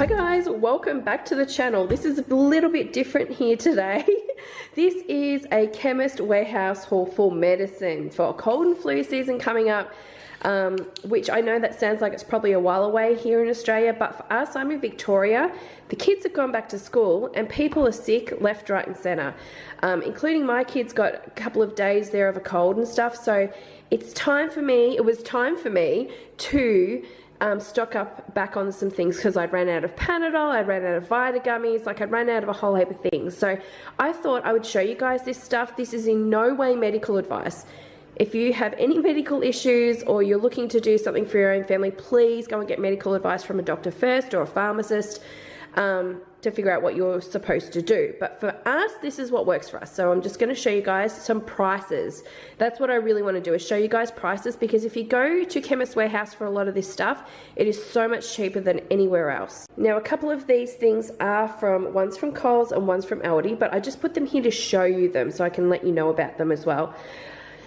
Hi guys, welcome back to the channel. This is a little bit different here today. This is a Chemist warehouse haul for medicine for cold and flu season coming up, which I know that sounds like it's probably a while away here in Australia, but for us, I'm in Victoria. The kids have gone back to school and people are sick left, right and centre, including my kids got a couple of days there of a cold and stuff. So it was time for me to stock up back on some things because I'd ran out of Panadol, I'd ran out of Vita gummies, like I'd ran out of a whole heap of things. So I thought I would show you guys this stuff. This is in no way medical advice. If you have any medical issues or you're looking to do something for your own family, please go and get medical advice from a doctor first or a pharmacist to figure out what you're supposed to do. But for us, this is what works for us. So I'm just going to show you guys some prices. That's what I really want to do, is show you guys prices, because if you go to Chemist Warehouse for a lot of this stuff, it is so much cheaper than anywhere else. Now, a couple of these things are one's from Coles and one's from Aldi, but I just put them here to show you them so I can let you know about them as well.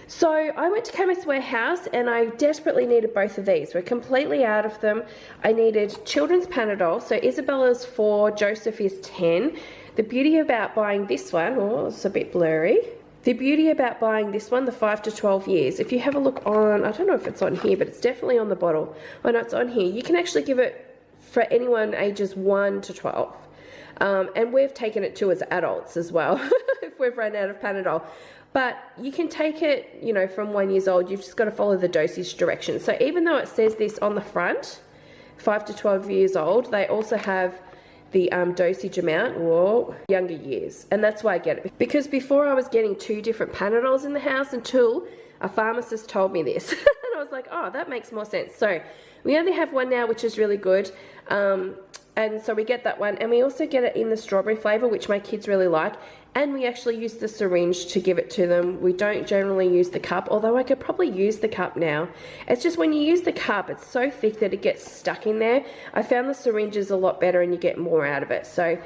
So I went to Chemist Warehouse and I desperately needed both of these. We're completely out of them. I needed children's Panadol. So Isabella's 4, Joseph is 10. The beauty about buying this one, oh, it's a bit blurry. The beauty about buying this one, the 5 to 12 years, if you have a look on, I don't know if it's on here, but it's definitely on the bottle. Oh no, it's on here. You can actually give it for anyone ages 1 to 12. And we've taken it to as adults as well, if we've run out of Panadol. But you can take it, you know, from 1 year old. You've just got to follow the dosage directions. So even though it says this on the front, 5 to 12 years old, they also have the dosage amount or younger years. And that's why I get it. Because before I was getting 2 different Panadols in the house until a pharmacist told me this. And I was like, oh, that makes more sense. So we only have one now, which is really good. And so we get that one, and we also get it in the strawberry flavor, which my kids really like. And we actually use the syringe to give it to them. We don't generally use the cup, although I could probably use the cup now. It's just when you use the cup, it's so thick that it gets stuck in there. I found the syringe is a lot better and you get more out of it. So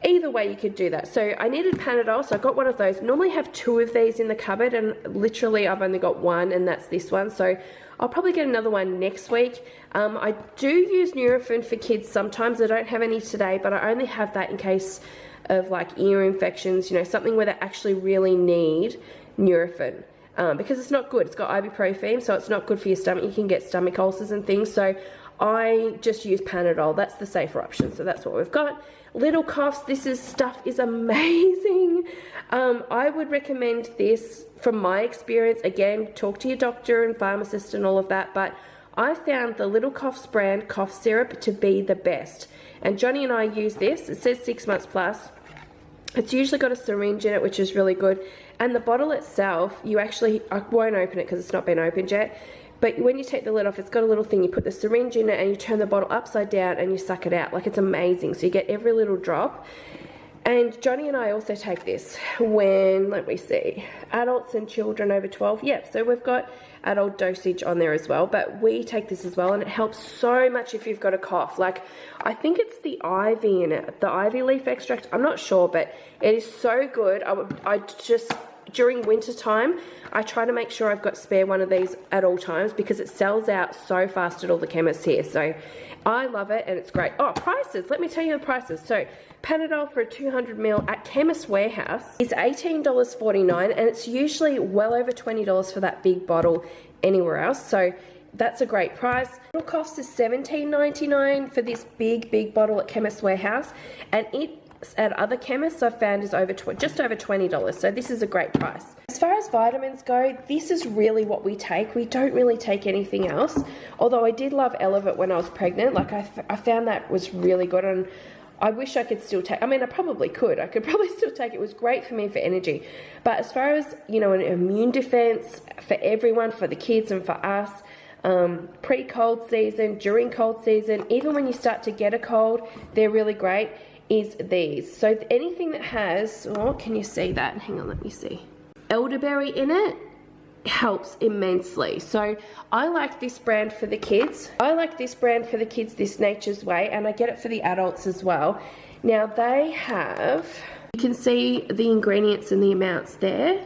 either way you could do that. So I needed Panadol, so I got one of those. Normally have 2 of these in the cupboard, and literally I've only got one, and that's this one. So I'll probably get another one next week. I do use Nurofen for kids sometimes. I don't have any today, but I only have that in case of like ear infections, you know, something where they actually really need Nurofen. Because it's not good. It's got ibuprofen, so it's not good for your stomach. You can get stomach ulcers and things. So I just use Panadol. That's the safer option. So that's what we've got. Little coughs, stuff is amazing. I would recommend this from my experience. Again, talk to your doctor and pharmacist and all of that, but I found the Little Coughs brand cough syrup to be the best. And Johnny and I use this. It says 6 months plus. It's usually got a syringe in it, which is really good. And the bottle itself, I won't open it because it's not been opened yet. But when you take the lid off, it's got a little thing. You put the syringe in it and you turn the bottle upside down and you suck it out. Like, it's amazing. So you get every little drop. And Johnny and I also take this when, let me see, adults and children over 12. Yep, so we've got adult dosage on there as well. But we take this as well, and it helps so much if you've got a cough. Like, I think it's the ivy in it, the ivy leaf extract. I'm not sure, but it is so good. I just, during winter time, I try to make sure I've got spare one of these at all times because it sells out so fast at all the chemists here. So I love it and it's great. Oh, prices. Let me tell you the prices. So Panadol for a 200 ml at Chemist Warehouse is $18.49, and it's usually well over $20 for that big bottle anywhere else. So that's a great price. It costs us $17.99 for this big bottle at Chemist Warehouse, and it at other chemists I've found is just over $20. So this is a great price. As far as vitamins go, this is really what we take. We don't really take anything else. Although I did love Elevate when I was pregnant. Like, I found that was really good, and I wish I could still take, I mean, I probably could. I could probably still take it. It was great for me for energy. But as far as, you know, an immune defense for everyone, for the kids and for us, pre-cold season, during cold season, even when you start to get a cold, they're really great, is these. So anything that has, oh, can you see that? Hang on, let me see. Elderberry in it helps immensely. So I like this brand for the kids. This Nature's Way, and I get it for the adults as well. Now they have, you can see the ingredients and the amounts there.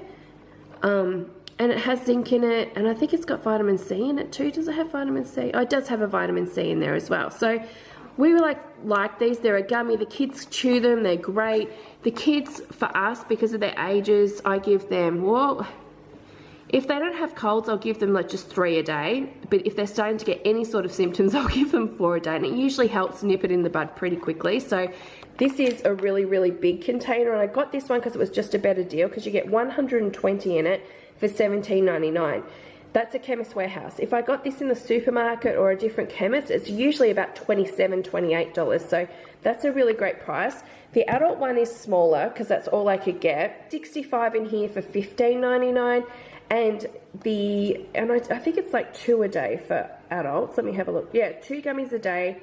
And it has zinc in it, and I think it's got vitamin C in it too. Does it have vitamin C? Oh, it does have a vitamin C in there as well. So we were like these. They're a gummy. The kids chew them. They're great. The kids, for us, because of their ages, I give them, well, if they don't have colds, I'll give them like just 3 a day. But if they're starting to get any sort of symptoms, I'll give them 4 a day. And it usually helps nip it in the bud pretty quickly. So this is a really, really big container. And I got this one because it was just a better deal, because you get 120 in it for $17.99. That's a Chemist Warehouse. If I got this in the supermarket or a different chemist, it's usually about $27, $28. So that's a really great price. The adult one is smaller because that's all I could get. 65 in here for $15.99. And I think it's like 2 a day for adults. Let me have a look. Yeah, 2 gummies a day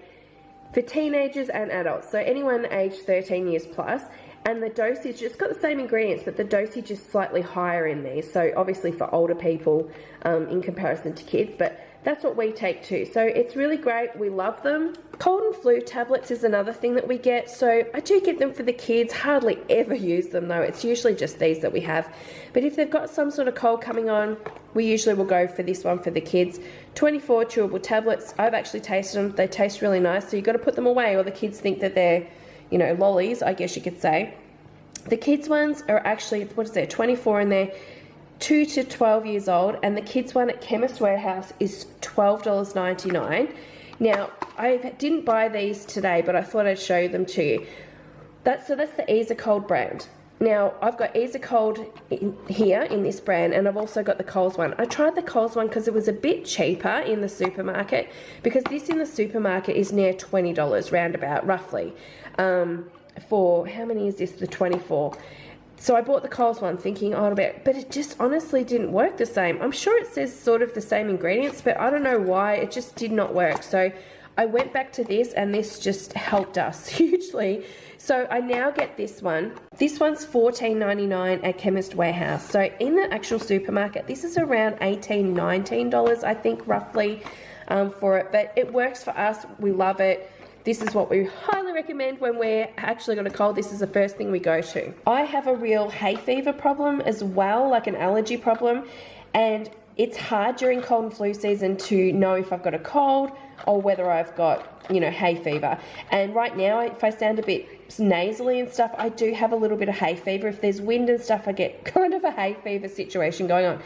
for teenagers and adults. So anyone aged 13 years plus. And the dosage, it's got the same ingredients, but the dosage is slightly higher in these. So obviously for older people in comparison to kids, but that's what we take too. So it's really great. We love them. Cold and flu tablets is another thing that we get. So I do get them for the kids. Hardly ever use them though. It's usually just these that we have. But if they've got some sort of cold coming on, we usually will go for this one for the kids. 24 chewable tablets. I've actually tasted them. They taste really nice. So you've got to put them away, or the kids think that they're, you know, lollies, I guess you could say. The kids ones are actually, what is there, 24 in there, 2 to 12 years old, and the kids one at Chemist Warehouse is $12.99. Now, I didn't buy these today, but I thought I'd show them to you. So that's the Ease Cold brand. Now, I've got Ease Cold here in this brand, and I've also got the Coles one. I tried the Coles one because it was a bit cheaper in the supermarket, because this in the supermarket is near $20, roundabout, roughly. For, how many is this? The 24. So I bought the Coles one thinking, oh, but it just honestly didn't work the same. I'm sure it says sort of the same ingredients, but I don't know why. It just did not work. So I went back to this, and this just helped us hugely. So I now get this one. This one's $14.99 at Chemist Warehouse. So in the actual supermarket, this is around $18, $19, I think, roughly, for it. But it works for us. We love it. This is what we highly recommend when we're actually got a cold. This is the first thing we go to. I have a real hay fever problem as well, like an allergy problem. And it's hard during cold and flu season to know if I've got a cold or whether I've got, you know, hay fever. And right now, if I sound a bit nasally and stuff, I do have a little bit of hay fever. If there's wind and stuff, I get kind of a hay fever situation going on.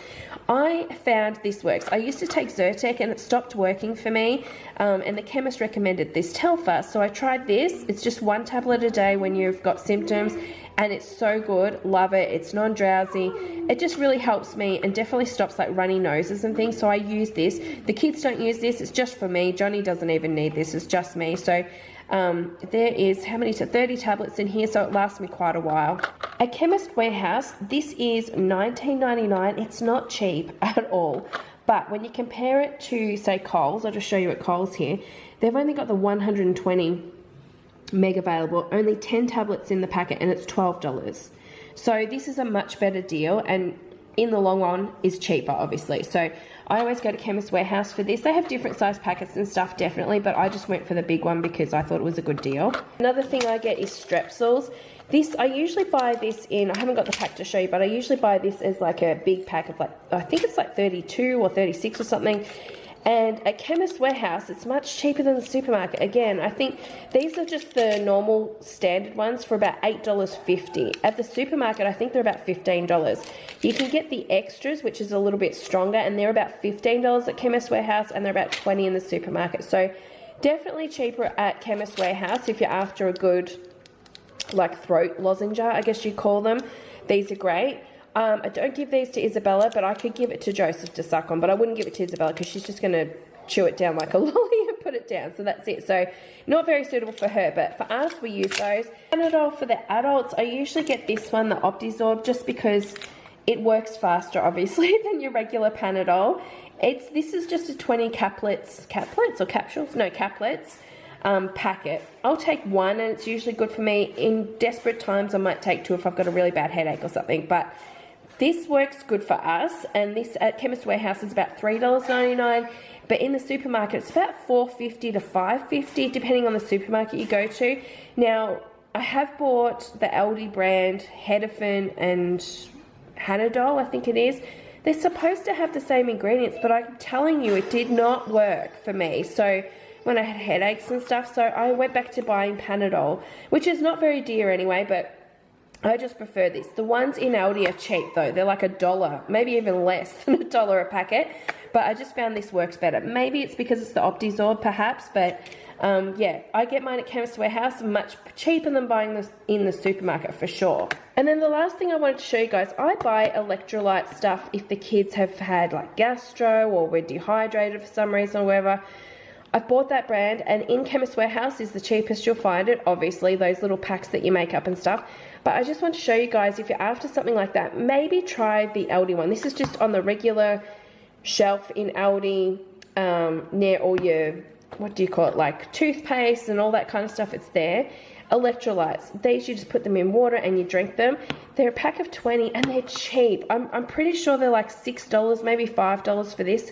I found this works. I used to take Zyrtec and it stopped working for me, and the chemist recommended this Telfa. So I tried this. It's just 1 tablet a day when you've got symptoms, and it's so good. Love it. It's non-drowsy. It just really helps me and definitely stops like runny noses and things. So I use this. The kids don't use this. It's just for me. Johnny doesn't even need this. It's just me. So there is, how many, 30 tablets in here, so it lasts me quite a while. At Chemist Warehouse, this is $19.99. It's not cheap at all. But when you compare it to, say, Coles, I'll just show you at Coles here, they've only got the 120 meg available, only 10 tablets in the packet, and it's $12. So this is a much better deal, and in the long run is cheaper, obviously. So I always go to Chemist Warehouse for this. They have different size packets and stuff, definitely, but I just went for the big one because I thought it was a good deal. Another thing I get is Strepsils. This, I usually buy this in, I haven't got the pack to show you, but I usually buy this as like a big pack of like, I think it's like 32 or 36 or something. And at Chemist Warehouse, it's much cheaper than the supermarket. Again, I think these are just the normal standard ones for about $8.50. At the supermarket, I think they're about $15. You can get the extras, which is a little bit stronger, and they're about $15 at Chemist Warehouse, and they're about $20 in the supermarket. So definitely cheaper at Chemist Warehouse if you're after a good, like, throat lozenge, I guess you call them. These are great. I don't give these to Isabella, but I could give it to Joseph to suck on, but I wouldn't give it to Isabella because she's just going to chew it down like a lolly and put it down. So that's it. So not very suitable for her, but for us, we use those. Panadol for the adults, I usually get this one, the Optizorb, just because it works faster, obviously, than your regular Panadol. This is just a 20 caplets or capsules? No, caplets. Packet. I'll take one, and it's usually good for me. In desperate times, I might take 2 if I've got a really bad headache or something, but this works good for us, and this at Chemist Warehouse is about $3.99, but in the supermarket, it's about $4.50 to $5.50, depending on the supermarket you go to. Now, I have bought the Aldi brand Hedafin and Panadol, I think it is. They're supposed to have the same ingredients, but I'm telling you, it did not work for me. So when I had headaches and stuff. So I went back to buying Panadol, which is not very dear anyway, but I just prefer this. The ones in Aldi are cheap though. They're like $1, maybe even less than $1 a packet. But I just found this works better. Maybe it's because it's the Optizorb perhaps, but yeah, I get mine at Chemist Warehouse, much cheaper than buying this in the supermarket for sure. And then the last thing I wanted to show you guys, I buy Electrolyte stuff if the kids have had like gastro or we're dehydrated for some reason or whatever. I've bought that brand, and in Chemist Warehouse is the cheapest you'll find it, obviously, those little packs that you make up and stuff. But I just want to show you guys, if you're after something like that, maybe try the Aldi one. This is just on the regular shelf in Aldi, near all your, what do you call it, like toothpaste and all that kind of stuff. It's there. Electrolytes, these you just put them in water and you drink them. They're a pack of 20 and they're cheap. I'm pretty sure they're like $6, maybe $5 for this,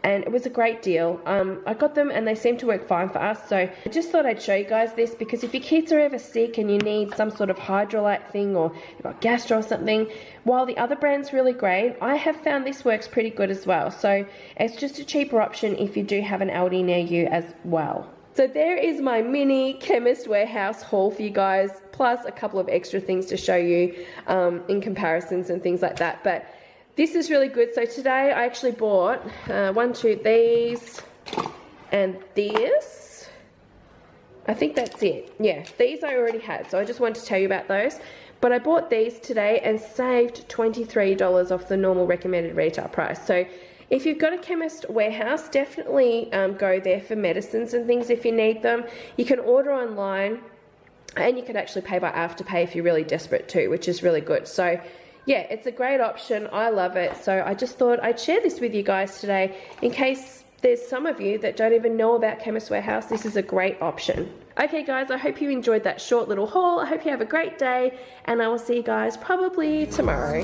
and it was a great deal. I got them and they seem to work fine for us, so I just thought I'd show you guys this, because if your kids are ever sick and you need some sort of hydrolyte thing, or you've got gastro or something, while the other brand's really great, I have found this works pretty good as well. So it's just a cheaper option if you do have an Aldi near you as well. So there is my mini Chemist Warehouse haul for you guys, plus a couple of extra things to show you in comparisons and things like that. But this is really good. So today I actually bought these and this. I think that's it. Yeah, these I already had, so I just wanted to tell you about those. But I bought these today and saved $23 off the normal recommended retail price. So if you've got a Chemist Warehouse, definitely go there for medicines and things if you need them. You can order online, and you can actually pay by Afterpay if you're really desperate too, which is really good. So yeah, it's a great option. I love it. So I just thought I'd share this with you guys today in case there's some of you that don't even know about Chemist Warehouse. This is a great option. Okay guys, I hope you enjoyed that short little haul. I hope you have a great day, and I will see you guys probably tomorrow.